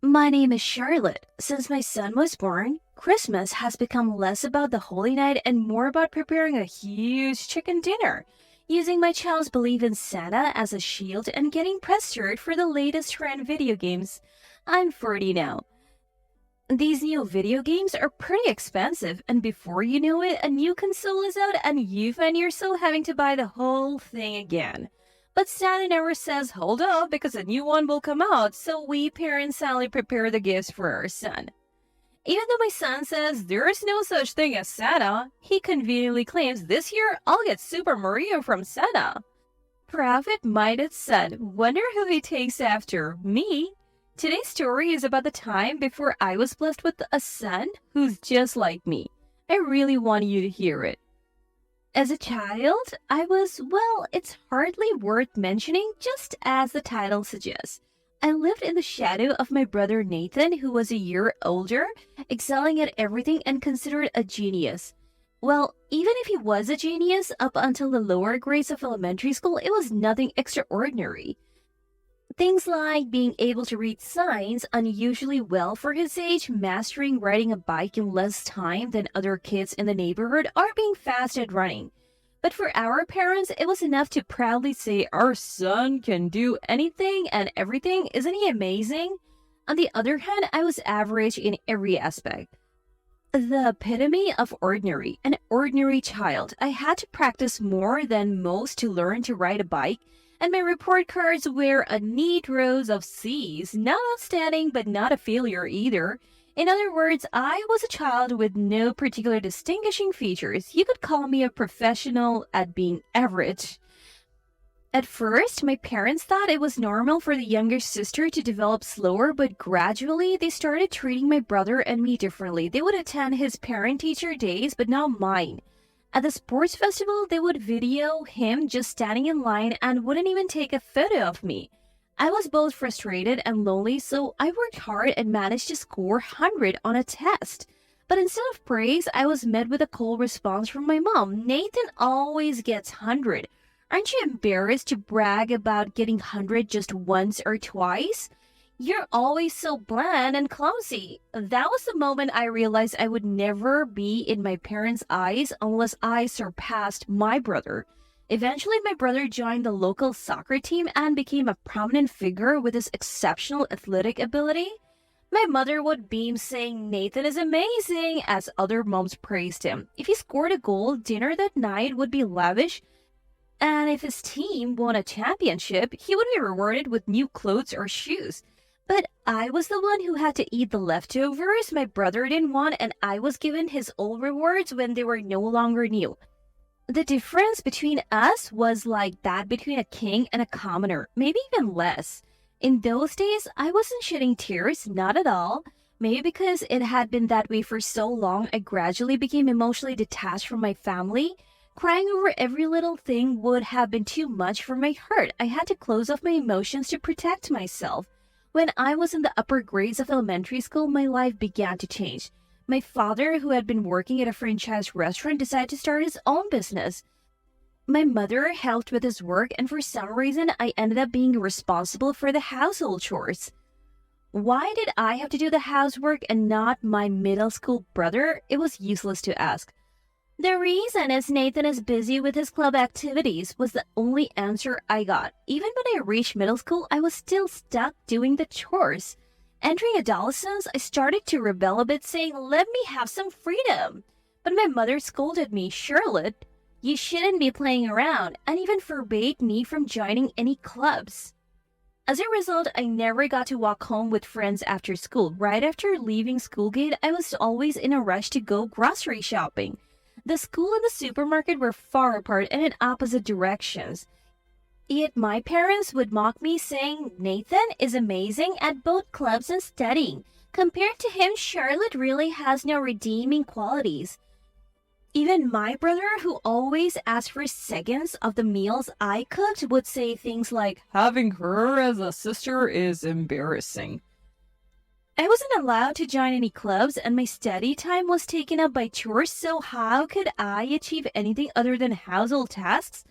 My name is Charlotte. Since my son was born, Christmas has become less about the holy night and more about preparing a huge chicken dinner, using my child's belief in Santa as a shield and getting pressured for the latest trend video games. I'm 40 now. These new video games are pretty expensive, and before you know it, a new console is out and you find yourself having to buy the whole thing again. But Santa never says, hold up, because a new one will come out, so we parents sadly prepare the gifts for our son. Even though my son says there is no such thing as Santa, he conveniently claims this year I'll get Super Mario from Santa. Prophet-minded son, wonder who he takes after, me? Today's story is about the time before I was blessed with a son who's just like me. I really want you to hear it. As a child, I was, well, it's hardly worth mentioning, just as the title suggests. I lived in the shadow of my brother Nathan, who was a year older, excelling at everything and considered a genius. Well, even if he was a genius, up until the lower grades of elementary school, it was nothing extraordinary. Things like being able to read signs unusually well for his age, mastering riding a bike in less time than other kids in the neighborhood, or being fast at running. But for our parents, it was enough to proudly say, our son can do anything and everything, isn't he amazing? On the other hand, I was average in every aspect. The epitome of ordinary, an ordinary child. I had to practice more than most to learn to ride a bike, and my report cards were a neat rows of C's, not outstanding but not a failure either. In other words, I was a child with no particular distinguishing features. You could call me a professional at being average. At first, my parents thought it was normal for the younger sister to develop slower, but gradually they started treating my brother and me differently. They would attend his parent-teacher days, but not mine. At the sports festival, they would video him just standing in line and wouldn't even take a photo of me. I was both frustrated and lonely, so I worked hard and managed to score 100 on a test. But instead of praise, I was met with a cold response from my mom. Nathan always gets 100. Aren't you embarrassed to brag about getting 100 just once or twice? You're always so bland and clumsy. That was the moment I realized I would never be in my parents' eyes unless I surpassed my brother. Eventually, my brother joined the local soccer team and became a prominent figure with his exceptional athletic ability. My mother would beam saying, Nathan is amazing, as other moms praised him. If he scored a goal, dinner that night would be lavish, and if his team won a championship, he would be rewarded with new clothes or shoes. But I was the one who had to eat the leftovers my brother didn't want, and I was given his old rewards when they were no longer new. The difference between us was like that between a king and a commoner, maybe even less. In those days, I wasn't shedding tears, not at all. Maybe because it had been that way for so long, I gradually became emotionally detached from my family. Crying over every little thing would have been too much for my heart. I had to close off my emotions to protect myself. When I was in the upper grades of elementary school, my life began to change. My father, who had been working at a franchise restaurant, decided to start his own business. My mother helped with his work, and for some reason, I ended up being responsible for the household chores. Why did I have to do the housework and not my middle school brother? It was useless to ask. The reason is Nathan is busy with his club activities was the only answer I got. Even when I reached middle school, I was still stuck doing the chores. Entering adolescence, I started to rebel a bit, saying, let me have some freedom. But my mother scolded me, Charlotte, you shouldn't be playing around, and even forbade me from joining any clubs. As a result, I never got to walk home with friends after school. Right after leaving school gate, I was always in a rush to go grocery shopping. The school and the supermarket were far apart and in opposite directions. Yet my parents would mock me, saying, Nathan is amazing at both clubs and studying. Compared to him, Charlotte really has no redeeming qualities. Even my brother, who always asked for seconds of the meals I cooked, would say things like, having her as a sister is embarrassing. I wasn't allowed to join any clubs, and my study time was taken up by chores, so how could I achieve anything other than household tasks?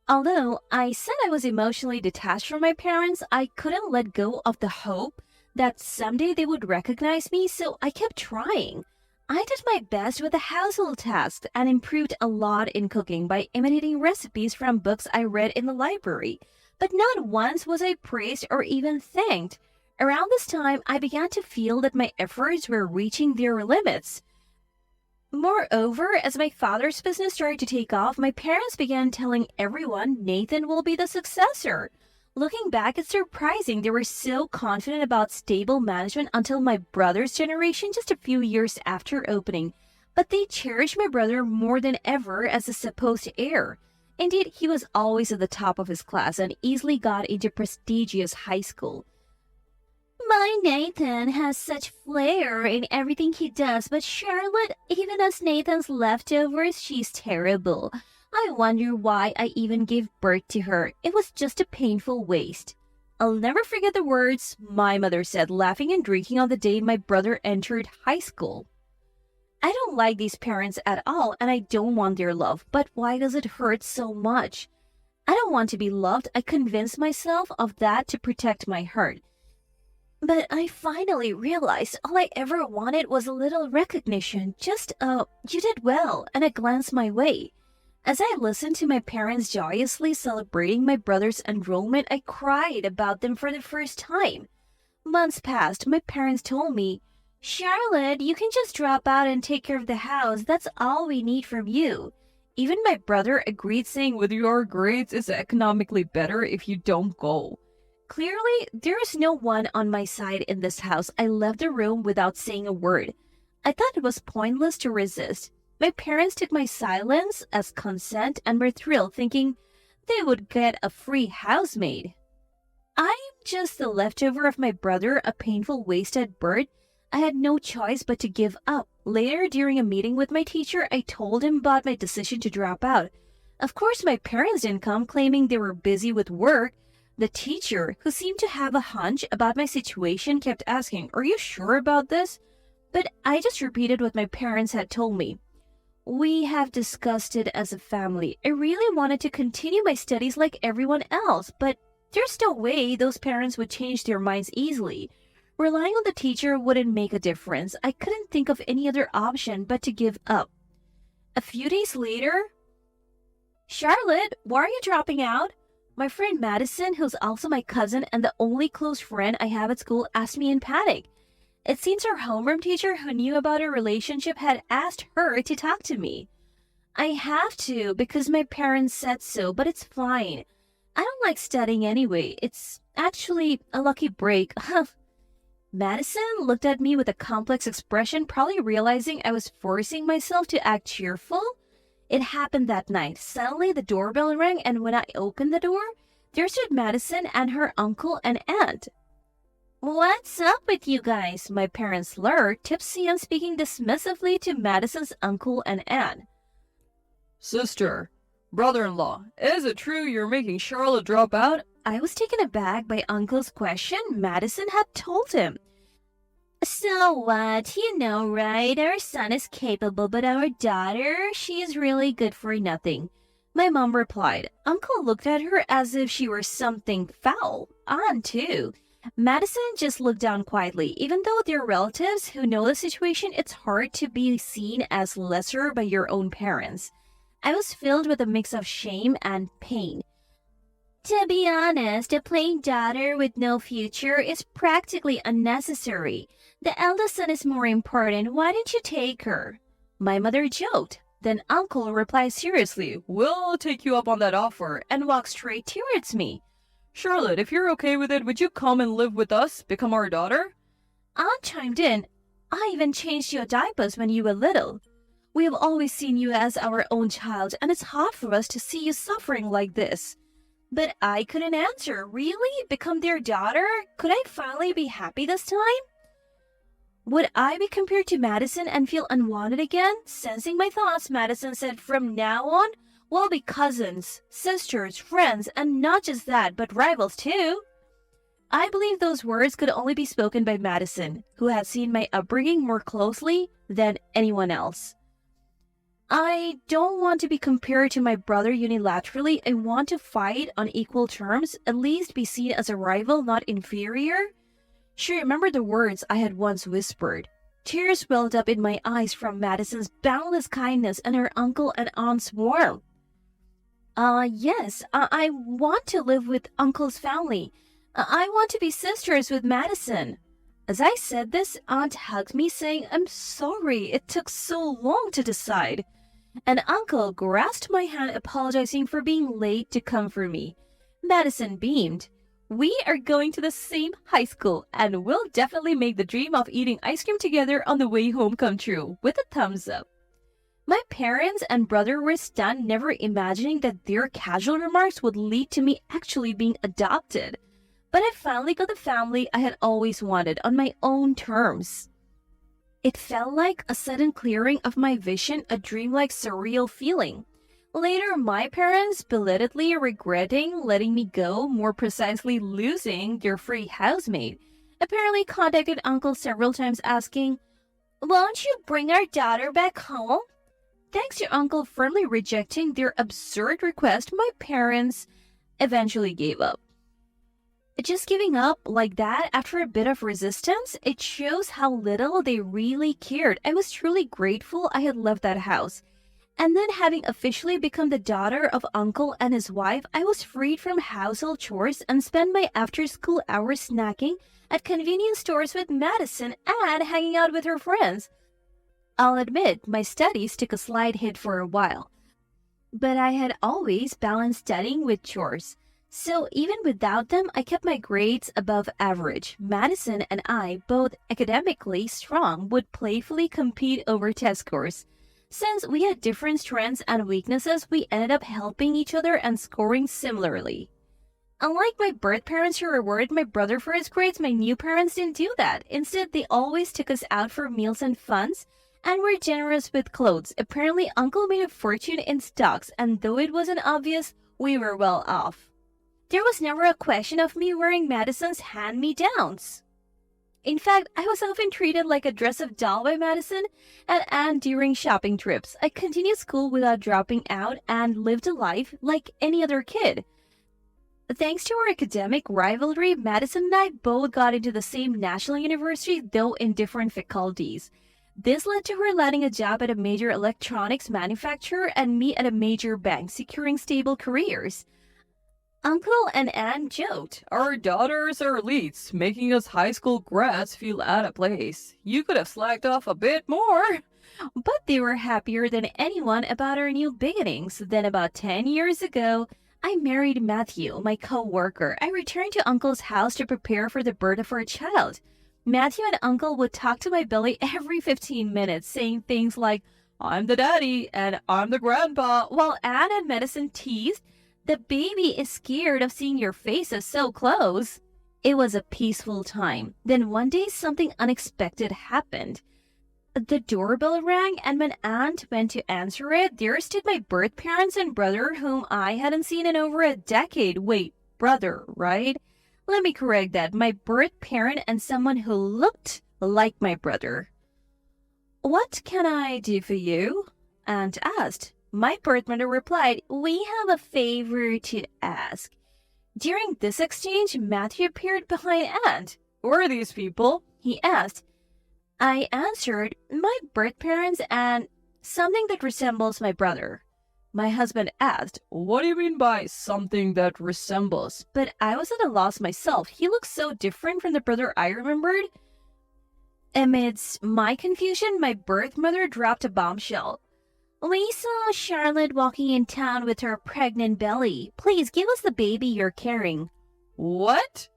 Although I said I was emotionally detached from my parents, I couldn't let go of the hope that someday they would recognize me, so I kept trying. I did my best with the household tasks and improved a lot in cooking by imitating recipes from books I read in the library. But not once was I praised or even thanked. Around this time, I began to feel that my efforts were reaching their limits. Moreover, as my father's business started to take off, my parents began telling everyone Nathan will be the successor. Looking back, it's surprising they were so confident about stable management until my brother's generation just a few years after opening. But they cherished my brother more than ever as a supposed heir. Indeed, he was always at the top of his class and easily got into prestigious high school. My Nathan has such flair in everything he does, but Charlotte, even as Nathan's leftovers, she's terrible. I wonder why I even gave birth to her. It was just a painful waste. I'll never forget the words my mother said, laughing and drinking on the day my brother entered high school. I don't like these parents at all, and I don't want their love, but why does it hurt so much? I don't want to be loved. I convinced myself of that to protect my heart. But I finally realized all I ever wanted was a little recognition, just you did well, and a glance my way. As I listened to my parents joyously celebrating my brother's enrollment, I cried about them for the first time. Months passed. My parents told me, Charlotte, you can just drop out and take care of the house. That's all we need from you. Even my brother agreed, saying, with your grades, it's economically better if you don't go. Clearly, there is no one on my side in this house. I left the room without saying a word. I thought it was pointless to resist. My parents took my silence as consent and were thrilled, thinking they would get a free housemaid. I am just the leftover of my brother, a painful waste at birth. I had no choice but to give up. Later, during a meeting with my teacher, I told him about my decision to drop out. Of course, my parents didn't come, claiming they were busy with work. The teacher, who seemed to have a hunch about my situation, kept asking, are you sure about this? But I just repeated what my parents had told me. We have discussed it as a family. I really wanted to continue my studies like everyone else, but there's no way those parents would change their minds easily. Relying on the teacher wouldn't make a difference. I couldn't think of any other option but to give up. A few days later, Charlotte, why are you dropping out? My friend Madison, who's also my cousin and the only close friend I have at school, asked me in panic. It seems our homeroom teacher, who knew about our relationship, had asked her to talk to me. I have to because my parents said so, but it's fine. I don't like studying anyway. It's actually a lucky break. Madison looked at me with a complex expression, probably realizing I was forcing myself to act cheerful. It happened that night. Suddenly, the doorbell rang, and when I opened the door, there stood Madison and her uncle and aunt. What's up with you guys? My parents slurred, tipsy and speaking dismissively to Madison's uncle and aunt. Sister, brother-in-law, is it true you're making Charlotte drop out? I was taken aback by Uncle's question. Madison had told him. So what? You know, right? Our son is capable, but our daughter, she is really good for nothing. My mom replied. Uncle looked at her as if she were something foul. Aunt, too. Madison just looked down quietly. Even though they're relatives who know the situation, it's hard to be seen as lesser by your own parents. I was filled with a mix of shame and pain. To be honest, a plain daughter with no future is practically unnecessary. The eldest son is more important. Why don't you take her? My mother joked. Then Uncle replied seriously, We'll take you up on that offer, and walked straight towards me. Charlotte, if you're okay with it, would you come and live with us, become our daughter? Aunt chimed in. I even changed your diapers when you were little. We have always seen you as our own child, and it's hard for us to see you suffering like this. But I couldn't answer. Really? Become their daughter? Could I finally be happy this time? Would I be compared to Madison and feel unwanted again? Sensing my thoughts, Madison said, from now on, we'll be cousins, sisters, friends, and not just that, but rivals too. I believe those words could only be spoken by Madison, who had seen my upbringing more closely than anyone else. I don't want to be compared to my brother unilaterally. I want to fight on equal terms, at least be seen as a rival, not inferior. She remembered the words I had once whispered. Tears welled up in my eyes from Madison's boundless kindness and her uncle and aunt's warmth. Yes, I want to live with Uncle's family. I want to be sisters with Madison. As I said this, Aunt hugged me, saying, I'm sorry it took so long to decide. And Uncle grasped my hand, apologizing for being late to come for me. Madison beamed. We are going to the same high school, and we'll definitely make the dream of eating ice cream together on the way home come true, with a thumbs up. My parents and brother were stunned, never imagining that their casual remarks would lead to me actually being adopted. But I finally got the family I had always wanted on my own terms. It felt like a sudden clearing of my vision, a dreamlike surreal feeling. Later, my parents, belatedly regretting letting me go, more precisely losing their free housemaid, apparently contacted Uncle several times asking, Won't you bring our daughter back home? Thanks to Uncle firmly rejecting their absurd request, my parents eventually gave up. Just giving up like that after a bit of resistance, it shows how little they really cared. I was truly grateful I had left that house. And then, having officially become the daughter of Uncle and his wife, I was freed from household chores and spent my after-school hours snacking at convenience stores with Madison and hanging out with her friends. I'll admit, my studies took a slight hit for a while, but I had always balanced studying with chores. So even without them, I kept my grades above average. Madison and I, both academically strong, would playfully compete over test scores. Since we had different strengths and weaknesses, we ended up helping each other and scoring similarly. Unlike my birth parents who rewarded my brother for his grades, my new parents didn't do that. Instead, they always took us out for meals and funs and were generous with clothes. Apparently, Uncle made a fortune in stocks, and though it wasn't obvious, we were well off. There was never a question of me wearing Madison's hand-me-downs. In fact, I was often treated like a dress-up doll by Madison and Anne during shopping trips. I continued school without dropping out and lived a life like any other kid. Thanks to our academic rivalry, Madison and I both got into the same national university, though in different faculties. This led to her landing a job at a major electronics manufacturer and me at a major bank, securing stable careers. Uncle and Anne joked, Our daughters are elites, making us high school grads feel out of place. You could have slacked off a bit more. But they were happier than anyone about our new beginnings. Then about 10 years ago, I married Matthew, my co-worker. I returned to Uncle's house to prepare for the birth of our child. Matthew and Uncle would talk to my belly every 15 minutes, saying things like, I'm the daddy and I'm the grandpa, while Anne and Madison teased, the baby is scared of seeing your faces so close. It was a peaceful time. Then one day something unexpected happened. The doorbell rang, and when Aunt went to answer it, there stood my birth parents and brother, whom I hadn't seen in over a decade. Wait, brother, right? Let me correct that. My birth parent and someone who looked like my brother. What can I do for you? Aunt asked. My birth mother replied, We have a favor to ask. During this exchange, Matthew appeared behind Aunt. Who are these people? He asked. I answered, My birth parents and something that resembles my brother. My husband asked, What do you mean by something that resembles? But I was at a loss myself. He looked so different from the brother I remembered. Amidst my confusion, my birth mother dropped a bombshell. We saw Charlotte walking in town with her pregnant belly. Please give us the baby you're carrying. What?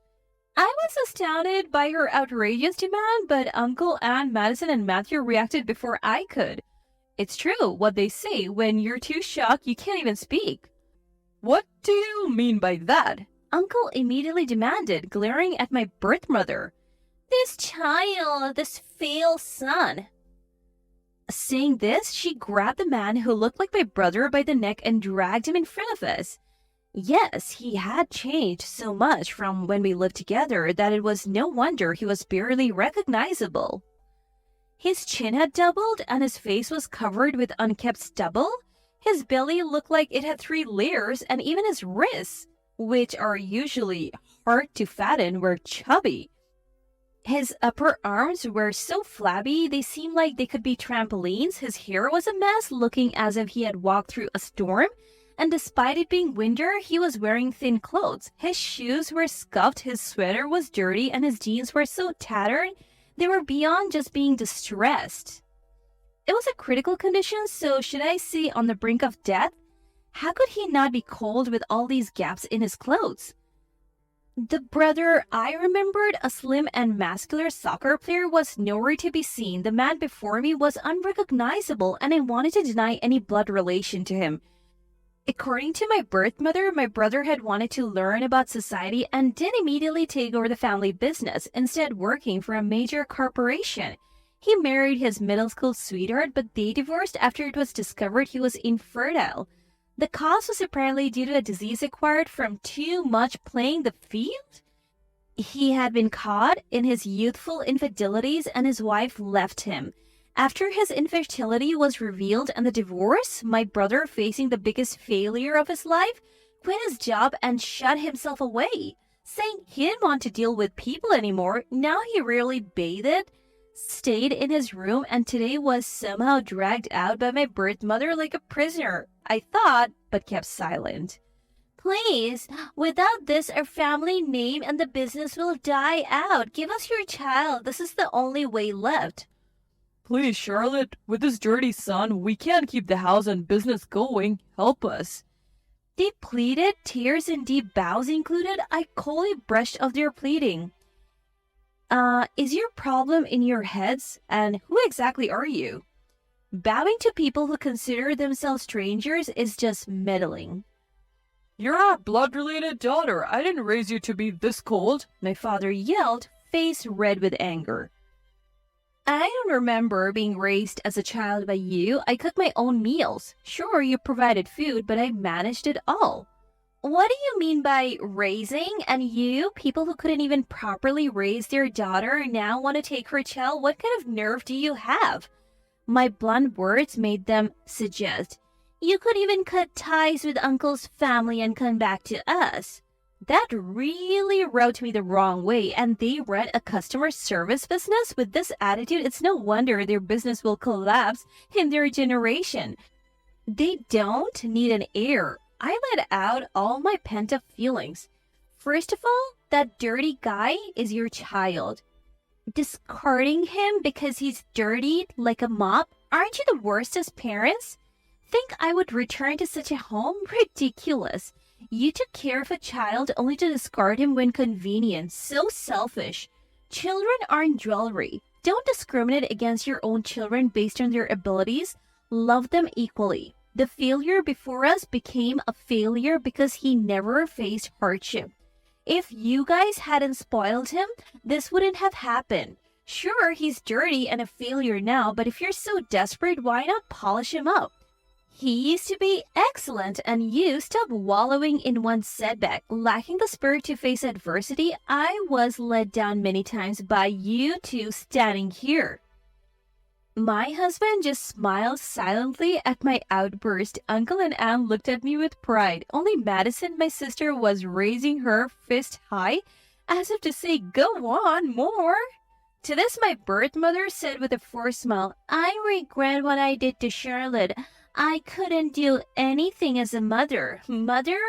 I was astounded by her outrageous demand, but Uncle, Anne, Madison, and Matthew reacted before I could. It's true what they say, when you're too shocked you can't even speak. What do you mean by that? Uncle immediately demanded, glaring at my birth mother. This child, this failed son. Saying this, she grabbed the man who looked like my brother by the neck and dragged him in front of us. Yes, he had changed so much from when we lived together that it was no wonder he was barely recognizable. His chin had doubled and his face was covered with unkempt stubble. His belly looked like it had 3 layers, and even his wrists, which are usually hard to fatten, were chubby. His upper arms were so flabby they seemed like they could be trampolines. His hair was a mess, looking as if he had walked through a storm. And despite it being winter, he was wearing thin clothes. His shoes were scuffed, his sweater was dirty, and his jeans were so tattered they were beyond just being distressed. It was a critical condition, so should I say on the brink of death? How could he not be cold with all these gaps in his clothes? The brother I remembered, a slim and muscular soccer player, was nowhere to be seen. The man before me was unrecognizable, and I wanted to deny any blood relation to him. According to my birth mother, my brother had wanted to learn about society and didn't immediately take over the family business, instead working for a major corporation. He married his middle school sweetheart, but they divorced after it was discovered he was infertile. The cause was apparently due to a disease acquired from too much playing the field. He had been caught in his youthful infidelities and his wife left him. After his infertility was revealed and the divorce, my brother, facing the biggest failure of his life, quit his job and shut himself away, saying he didn't want to deal with people anymore. Now he rarely bathed, stayed in his room, and today was somehow dragged out by my birth mother like a prisoner, I thought, but kept silent. Please, without this, our family name and the business will die out. Give us your child. This is the only way left. Please, Charlotte, with this dirty son, we can't keep the house and business going. Help us. They pleaded, tears and deep bows included. I coldly brushed off their pleading. Is your problem in your heads? And who exactly are you? Bowing to people who consider themselves strangers is just meddling. You're our blood-related daughter. I didn't raise you to be this cold. My father yelled, face red with anger. I don't remember being raised as a child by you. I cooked my own meals. Sure, you provided food, but I managed it all. What do you mean by raising? And you, people who couldn't even properly raise their daughter, now want to take her child? What kind of nerve do you have? My blunt words made them suggest, you could even cut ties with Uncle's family and come back to us. That really rubbed me the wrong way, and they run a customer service business with this attitude. It's no wonder their business will collapse in their generation. They don't need an heir. I let out all my pent-up feelings. First of all, that dirty guy is your child. Discarding him because he's dirty like a mop? Aren't you the worst as parents? Think I would return to such a home? Ridiculous. You took care of a child only to discard him when convenient. So selfish. Children aren't jewelry. Don't discriminate against your own children based on their abilities. Love them equally. The failure before us became a failure because he never faced hardship. If you guys hadn't spoiled him, this wouldn't have happened. Sure, he's dirty and a failure now, but if you're so desperate, why not polish him up? He used to be excellent, and you stop wallowing in one setback. Lacking the spirit to face adversity, I was let down many times by you two standing here. My husband just smiled silently at my outburst. Uncle and Aunt looked at me with pride. Only Madison, my sister, was raising her fist high, as if to say, go on, more. To this, my birth mother said with a forced smile, I regret what I did to Charlotte. I couldn't do anything as a mother. Mother?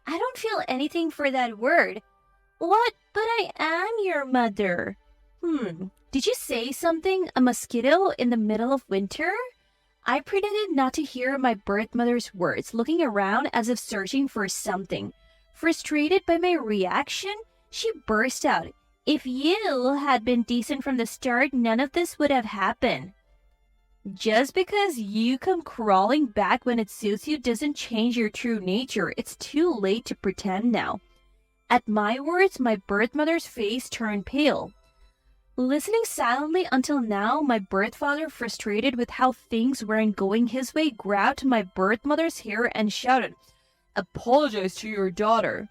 I don't feel anything for that word. What? But I am your mother. Did you say something? A mosquito in the middle of winter? I pretended not to hear my birth mother's words, looking around as if searching for something. Frustrated by my reaction, she burst out, if you had been decent from the start, none of this would have happened. Just because you come crawling back when it suits you doesn't change your true nature. It's too late to pretend now. At my words, my birth mother's face turned pale. Listening silently until now, my birth father, frustrated with how things weren't going his way, grabbed my birth mother's hair and shouted, apologize to your daughter.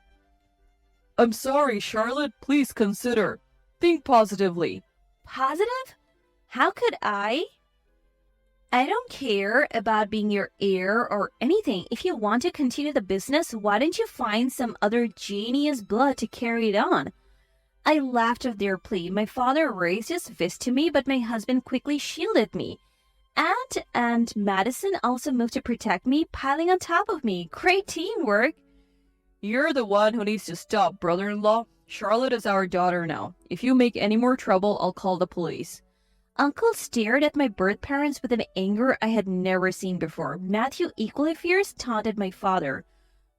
I'm sorry, Charlotte. Please consider. Think positively. Positive? How could I? I don't care about being your heir or anything. If you want to continue the business, why don't you find some other genius blood to carry it on? I laughed at their plea. My father raised his fist to me, but my husband quickly shielded me. Aunt and Madison also moved to protect me, piling on top of me. Great teamwork. You're the one who needs to stop, brother-in-law. Charlotte is our daughter now. If you make any more trouble, I'll call the police. Uncle stared at my birth parents with an anger I had never seen before. Matthew, equally fierce, taunted my father.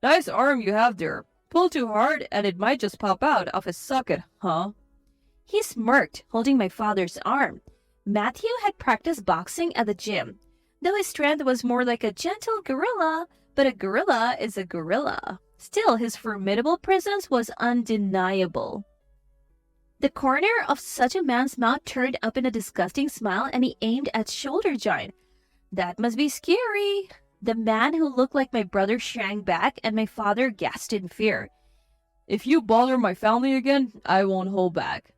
Nice arm you have there. Pull too hard and it might just pop out of his socket, huh? He smirked, holding my father's arm. Matthew had practiced boxing at the gym, though his strength was more like a gentle gorilla, but a gorilla is a gorilla. Still, his formidable presence was undeniable. The corner of such a man's mouth turned up in a disgusting smile and he aimed at shoulder joint. That must be scary. The man who looked like my brother shrank back and my father gasped in fear. If you bother my family again, I won't hold back.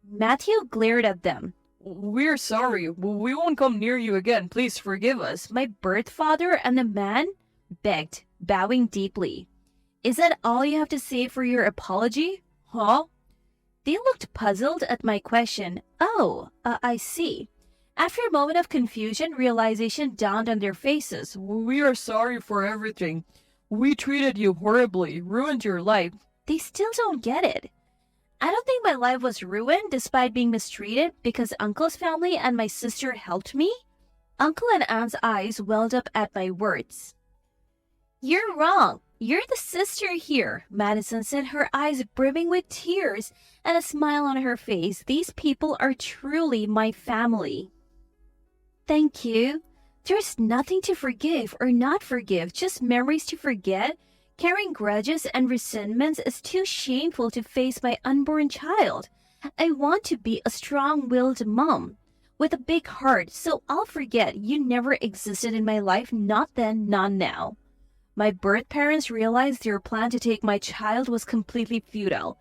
Matthew glared at them. We're sorry. We won't come near you again. Please forgive us. My birth father and the man begged, bowing deeply. Is that all you have to say for your apology? Huh? They looked puzzled at my question. I see. After a moment of confusion, realization dawned on their faces. We are sorry for everything. We treated you horribly, ruined your life. They still don't get it. I don't think my life was ruined despite being mistreated because Uncle's family and my sister helped me. Uncle and Aunt's eyes welled up at my words. You're wrong. You're the sister here, Madison said, her eyes brimming with tears and a smile on her face. These people are truly my family. Thank you. There's nothing to forgive or not forgive, just memories to forget. Carrying grudges and resentments is too shameful to face my unborn child. I want to be a strong-willed mom with a big heart, so I'll forget you never existed in my life, not then, not now. My birth parents realized their plan to take my child was completely futile.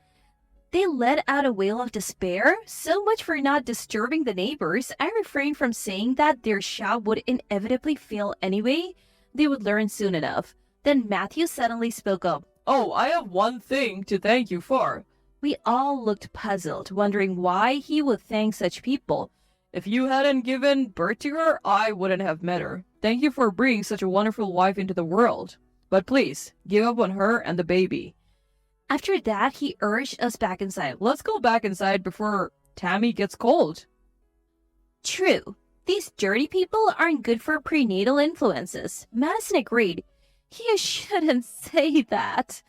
They let out a wail of despair. So much for not disturbing the neighbors. I refrained from saying that their shop would inevitably fail anyway. They would learn soon enough. Then Matthew suddenly spoke up. Oh, I have one thing to thank you for. We all looked puzzled, wondering why he would thank such people. If you hadn't given birth to her, I wouldn't have met her. Thank you for bringing such a wonderful wife into the world. But please, give up on her and the baby. After that, he urged us back inside. Let's go back inside before Tammy gets cold. True. These dirty people aren't good for prenatal influences. Madison agreed. You shouldn't say that.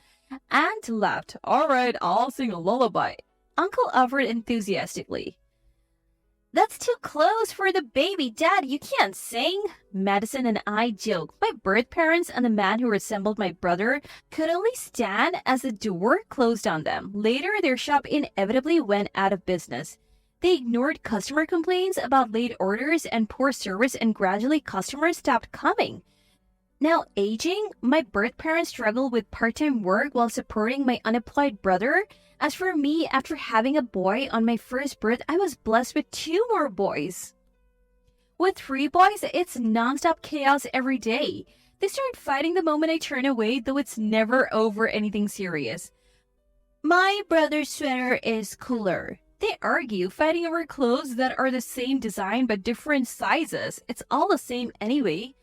Aunt laughed. All right, I'll sing a lullaby. Uncle offered enthusiastically. That's too close for the baby, Dad. You can't sing. Madison and I joked. My birth parents and the man who resembled my brother could only stand as the door closed on them. Later, their shop inevitably went out of business. They ignored customer complaints about late orders and poor service, and gradually customers stopped coming. Now aging, my birth parents struggled with part-time work while supporting my unemployed brother. As for me, after having a boy on my first birth, I was blessed with 2 more boys. With 3 boys, it's nonstop chaos every day. They start fighting the moment I turn away, though it's never over anything serious. My brother's sweater is cooler. They argue, fighting over clothes that are the same design but different sizes. It's all the same anyway.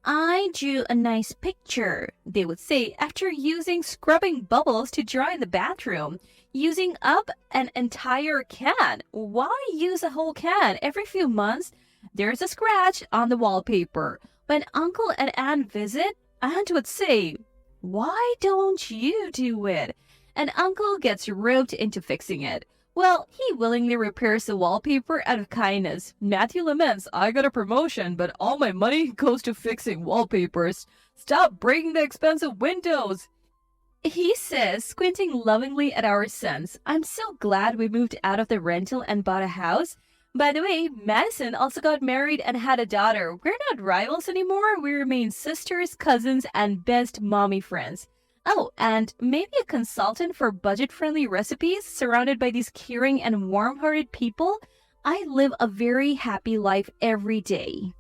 I drew a nice picture, they would say, after using scrubbing bubbles to dry in the bathroom. Using up an entire can. Why use a whole can? Every few months, there's a scratch on the wallpaper. When Uncle and Aunt visit, Aunt would say, "Why don't you do it?" And Uncle gets roped into fixing it. Well, he willingly repairs the wallpaper out of kindness. Matthew laments, I got a promotion, but all my money goes to fixing wallpapers. Stop breaking the expensive windows. He says, squinting lovingly at our sons. I'm so glad we moved out of the rental and bought a house. By the way, Madison also got married and had a daughter. We're not rivals anymore. We remain sisters, cousins, and best mommy friends. Oh, and maybe a consultant for budget-friendly recipes. Surrounded by these caring and warm-hearted people, I live a very happy life every day.